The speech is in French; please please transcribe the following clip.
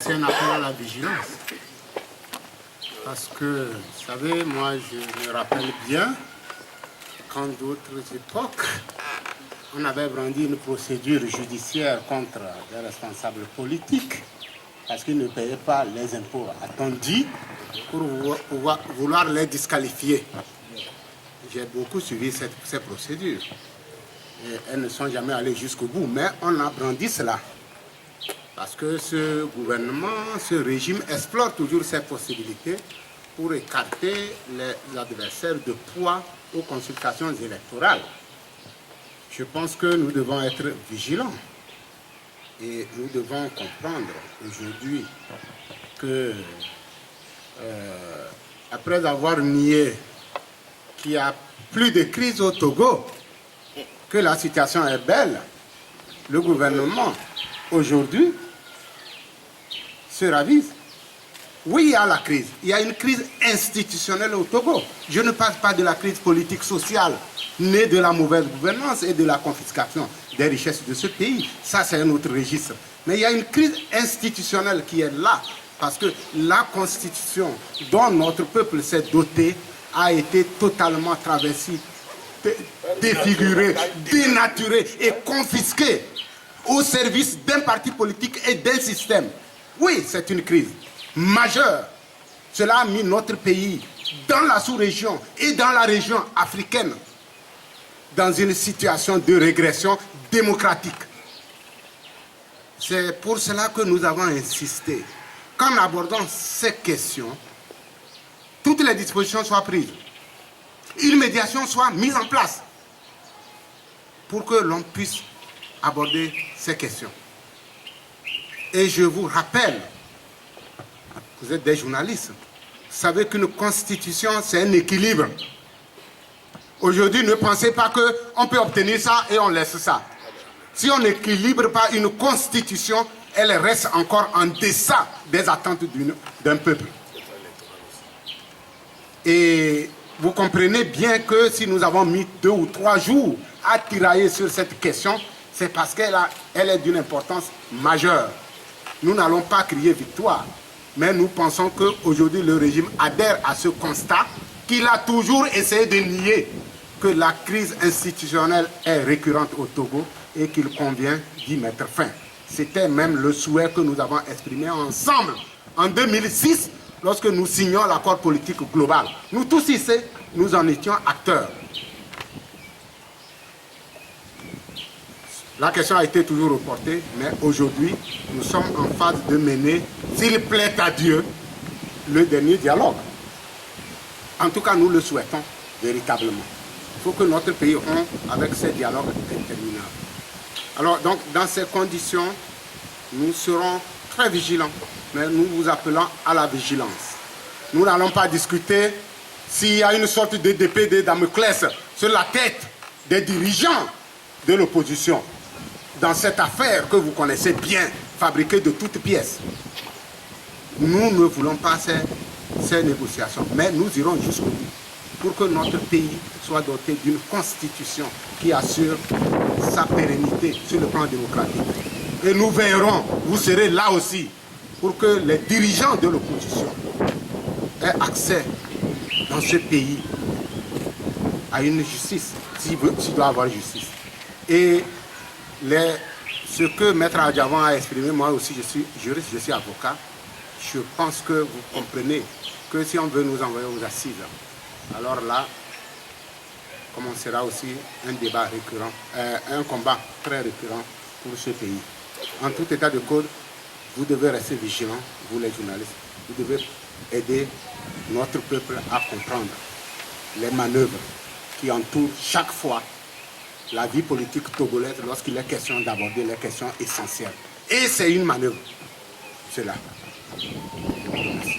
C'est un appel à la vigilance. Parce que, vous savez, moi je me rappelle bien qu'en d'autres époques, on avait brandi une procédure judiciaire contre des responsables politiques parce qu'ils ne payaient pas les impôts attendus pour vouloir les disqualifier. J'ai beaucoup suivi ces procédures. Et elles ne sont jamais allées jusqu'au bout, mais on a brandi cela. Parce que ce gouvernement, ce régime explore toujours ces possibilités pour écarter les adversaires de poids aux consultations électorales. Je pense que nous devons être vigilants et nous devons comprendre aujourd'hui que, après avoir nié qu'il n'y a plus de crise au Togo, que la situation est belle, le gouvernement, aujourd'hui, se ravise. Oui, il y a la crise. Il y a une crise institutionnelle au Togo. Je ne parle pas de la crise politique sociale née de la mauvaise gouvernance et de la confiscation des richesses de ce pays. Ça, c'est un autre registre. Mais il y a une crise institutionnelle qui est là. Parce que la constitution dont notre peuple s'est doté a été totalement traversée, défigurée, dénaturée et confisquée au service d'un parti politique et d'un système. Oui, c'est une crise majeure. Cela a mis notre pays dans la sous-région et dans la région africaine dans une situation de régression démocratique. C'est pour cela que nous avons insisté qu'en abordant ces questions, toutes les dispositions soient prises, une médiation soit mise en place pour que l'on puisse aborder ces questions. Et je vous rappelle, vous êtes des journalistes, vous savez qu'une constitution, c'est un équilibre. Aujourd'hui, ne pensez pas qu'on peut obtenir ça et on laisse ça. Si on n'équilibre pas une constitution, elle reste encore en deçà des attentes d'un peuple. Et vous comprenez bien que si nous avons mis 2 ou 3 jours à tirailler sur cette question, c'est parce qu'elle est d'une importance majeure. Nous n'allons pas crier victoire, mais nous pensons qu'aujourd'hui le régime adhère à ce constat qu'il a toujours essayé de nier, que la crise institutionnelle est récurrente au Togo et qu'il convient d'y mettre fin. C'était même le souhait que nous avons exprimé ensemble en 2006 lorsque nous signions l'accord politique global. Nous tous ici, nous en étions acteurs. La question a été toujours reportée, mais aujourd'hui, nous sommes en phase de mener, s'il plaît à Dieu, le dernier dialogue. En tout cas, nous le souhaitons véritablement. Il faut que notre pays rompe avec ces dialogues interminables. Alors, donc, dans ces conditions, nous serons très vigilants, mais nous vous appelons à la vigilance. Nous n'allons pas discuter s'il y a une sorte de d'épée de Damoclès sur la tête des dirigeants de l'opposition dans cette affaire que vous connaissez bien, fabriquée de toutes pièces. Nous ne voulons pas ces négociations, mais nous irons jusqu'au bout pour que notre pays soit doté d'une constitution qui assure sa pérennité sur le plan démocratique. Et nous veillerons, vous serez là aussi, pour que les dirigeants de l'opposition aient accès dans ce pays à une justice, s'il doit y avoir justice. Et ce que Maître Adjavan a exprimé, moi aussi je suis juriste, je suis avocat, je pense que vous comprenez que si on veut nous envoyer aux assises, alors là, commencera aussi un débat récurrent, un combat très récurrent pour ce pays. En tout état de cause, vous devez rester vigilants, vous les journalistes, vous devez aider notre peuple à comprendre les manœuvres qui entourent chaque fois la vie politique togolaise lorsqu'il est question d'aborder les questions essentielles. Et c'est une manœuvre. C'est là. Merci.